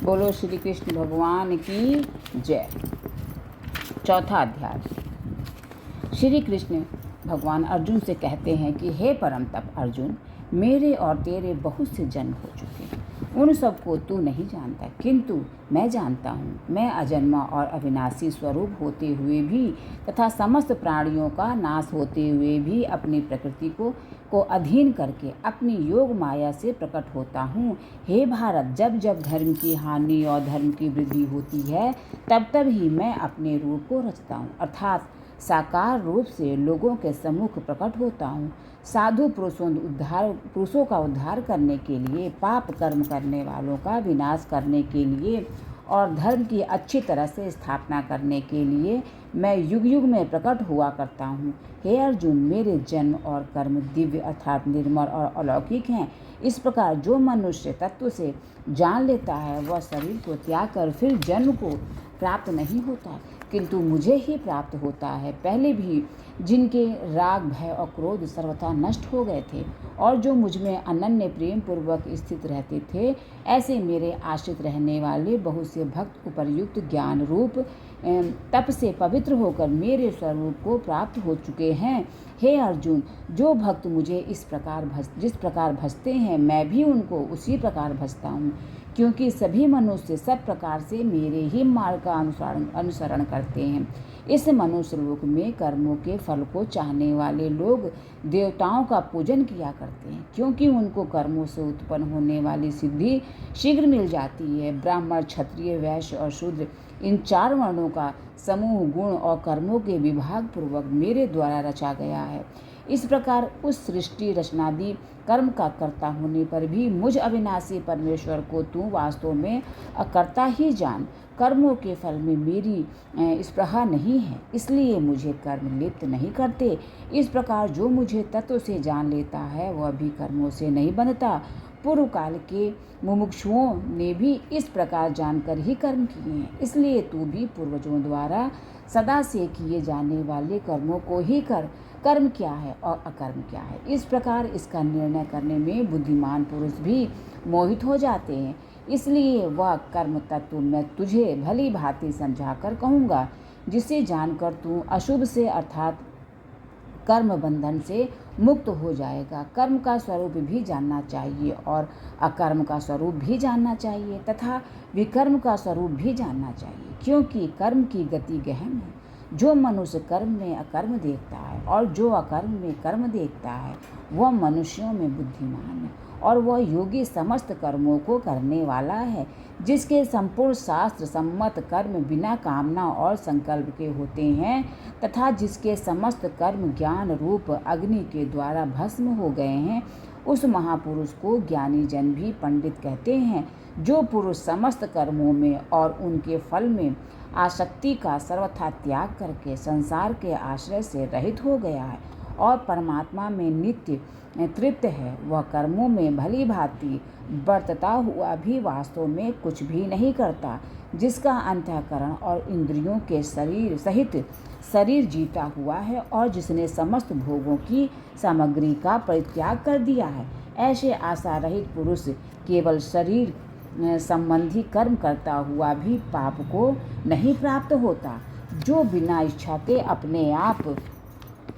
बोलो श्री कृष्ण भगवान की जय। चौथा अध्याय। श्री कृष्ण भगवान अर्जुन से कहते हैं कि हे परम तप अर्जुन, मेरे और तेरे बहुत से जन्म हो चुके हैं, उन सबको तू नहीं जानता, किंतु मैं जानता हूँ। मैं अजन्मा और अविनाशी स्वरूप होते हुए भी तथा समस्त प्राणियों का नाश होते हुए भी अपनी प्रकृति को अधीन करके अपनी योग माया से प्रकट होता हूँ। हे भारत, जब जब धर्म की हानि और धर्म की वृद्धि होती है, तब तब ही मैं अपने रूप को रचता हूँ, अर्थात साकार रूप से लोगों के सम्मुख प्रकट होता हूँ। साधु पुरुषों का उद्धार करने के लिए, पाप कर्म करने वालों का विनाश करने के लिए और धर्म की अच्छी तरह से स्थापना करने के लिए मैं युग युग में प्रकट हुआ करता हूँ। हे अर्जुन, मेरे जन्म और कर्म दिव्य अर्थात निर्मल और अलौकिक हैं। इस प्रकार जो मनुष्य तत्व से जान लेता है, वह शरीर को त्याग कर फिर जन्म को प्राप्त नहीं होता, किंतु मुझे ही प्राप्त होता है। पहले भी जिनके राग, भय और क्रोध सर्वथा नष्ट हो गए थे और जो मुझ में अनन्य प्रेम पूर्वक स्थित रहते थे, ऐसे मेरे आश्रित रहने वाले बहुत से भक्त उपर्युक्त ज्ञान रूप तप से पवित्र होकर मेरे स्वरूप को प्राप्त हो चुके हैं। हे अर्जुन, जो भक्त मुझे जिस प्रकार भजते हैं, मैं भी उनको उसी प्रकार भजता हूँ, क्योंकि सभी मनुष्य सब प्रकार से मेरे ही मार्ग का अनुसरण करते हैं। इस मनुष्य लोक में कर्मों के फल को चाहने वाले लोग देवताओं का पूजन किया करते हैं, क्योंकि उनको कर्मों से उत्पन्न होने वाली सिद्धि शीघ्र मिल जाती है। ब्राह्मण, क्षत्रिय, वैश्य और शूद्र, इन 4 वर्णों का समूह गुण और कर्मों के विभाग पूर्वक मेरे द्वारा रचा गया है। इस प्रकार उस सृष्टि रचनादि कर्म का कर्ता होने पर भी मुझ अविनाशी परमेश्वर को तू वास्तव में अकर्ता ही जान। कर्मों के फल में मेरी स्पृहा नहीं है, इसलिए मुझे कर्म लिप्त नहीं करते। इस प्रकार जो मुझे तत्व से जान लेता है, वह भी कर्मों से नहीं बंधता। पूर्व काल के मुमुक्षुओं ने भी इस प्रकार जानकर ही कर्म किए हैं, इसलिए तू भी पूर्वजों द्वारा सदा से किए जाने वाले कर्मों को ही कर। कर्म क्या है और अकर्म क्या है, इस प्रकार इसका निर्णय करने में बुद्धिमान पुरुष भी मोहित हो जाते हैं। इसलिए वह कर्म तत्व मैं तुझे भली भांति समझाकर कहूँगा, जिसे जानकर तू अशुभ से अर्थात कर्म बंधन से मुक्त हो जाएगा। कर्म का स्वरूप भी जानना चाहिए और अकर्म का स्वरूप भी जानना चाहिए तथा विकर्म का स्वरूप भी जानना चाहिए, क्योंकि कर्म की गति गहन है। जो मनुष्य कर्म में अकर्म देखता है और जो अकर्म में कर्म देखता है, वह मनुष्यों में बुद्धिमान है और वह योगी समस्त कर्मों को करने वाला है। जिसके संपूर्ण शास्त्र सम्मत कर्म बिना कामना और संकल्प के होते हैं तथा जिसके समस्त कर्म ज्ञान रूप अग्नि के द्वारा भस्म हो गए हैं, उस महापुरुष को ज्ञानी जन भी पंडित कहते हैं। जो पुरुष समस्त कर्मों में और उनके फल में आसक्ति का सर्वथा त्याग करके संसार के आश्रय से रहित हो गया है और परमात्मा में नित्य तृप्त है, वह कर्मों में भली भांति बरतता हुआ भी वास्तव में कुछ भी नहीं करता। जिसका अंतःकरण और इंद्रियों के शरीर सहित शरीर जीता हुआ है और जिसने समस्त भोगों की सामग्री का परित्याग कर दिया है, ऐसे आशा रहित पुरुष केवल शरीर संबंधी कर्म करता हुआ भी पाप को नहीं प्राप्त होता। जो बिना इच्छा के अपने आप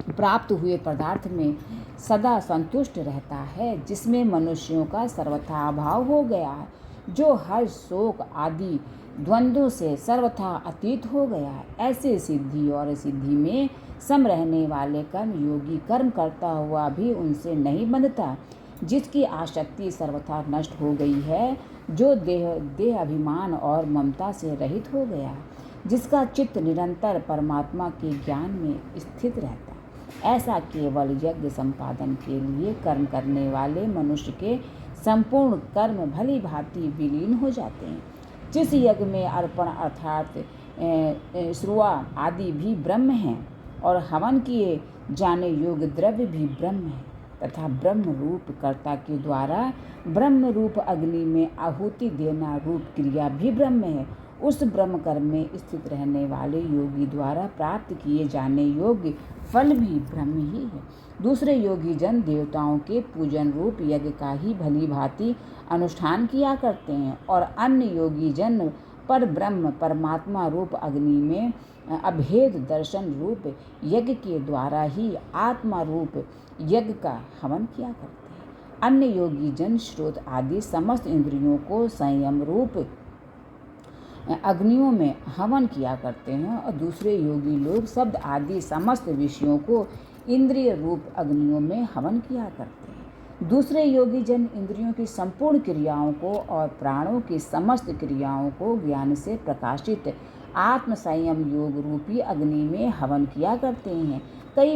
प्राप्त हुए पदार्थ में सदा संतुष्ट रहता है, जिसमें मनुष्यों का सर्वथा अभाव हो गया है, जो हर्ष, शोक आदि द्वंद्वों से सर्वथा अतीत हो गया है, ऐसे सिद्धि और सिद्धि में सम रहने वाले कर्म योगी कर्म करता हुआ भी उनसे नहीं बंधता। जिसकी आसक्ति सर्वथा नष्ट हो गई है, जो देह अभिमान और ममता से रहित हो गया है, जिसका चित्त निरंतर परमात्मा के ज्ञान में स्थित रहता है, ऐसा केवल यज्ञ संपादन के लिए कर्म करने वाले मनुष्य के संपूर्ण कर्म भली भांति विलीन हो जाते हैं। जिस यज्ञ में अर्पण अर्थात श्रुआ आदि भी ब्रह्म हैं और हवन किए जाने योग्य द्रव्य भी ब्रह्म है तथा ब्रह्म रूप कर्ता के द्वारा ब्रह्म रूप अग्नि में आहुति देना रूप क्रिया भी ब्रह्म है उस ब्रह्म कर्म में स्थित रहने वाले योगी द्वारा प्राप्त किए जाने योग्य फल भी ब्रह्म ही है। दूसरे योगी जन देवताओं के पूजन रूप यज्ञ का ही भली भांति अनुष्ठान किया करते हैं और अन्य योगी जन पर ब्रह्म परमात्मा रूप अग्नि में अभेद दर्शन रूप यज्ञ के द्वारा ही आत्मा रूप यज्ञ का हवन किया करते हैं। अन्य योगी जन श्रोत आदि समस्त इंद्रियों को संयम रूप अग्नियों में हवन किया करते हैं और दूसरे योगी लोग शब्द आदि समस्त विषयों को इंद्रिय रूप अग्नियों में हवन किया करते हैं। दूसरे योगी जन इंद्रियों की संपूर्ण क्रियाओं को और प्राणों की समस्त क्रियाओं को ज्ञान से प्रकाशित आत्म संयम योग रूपी अग्नि में हवन किया करते हैं। कई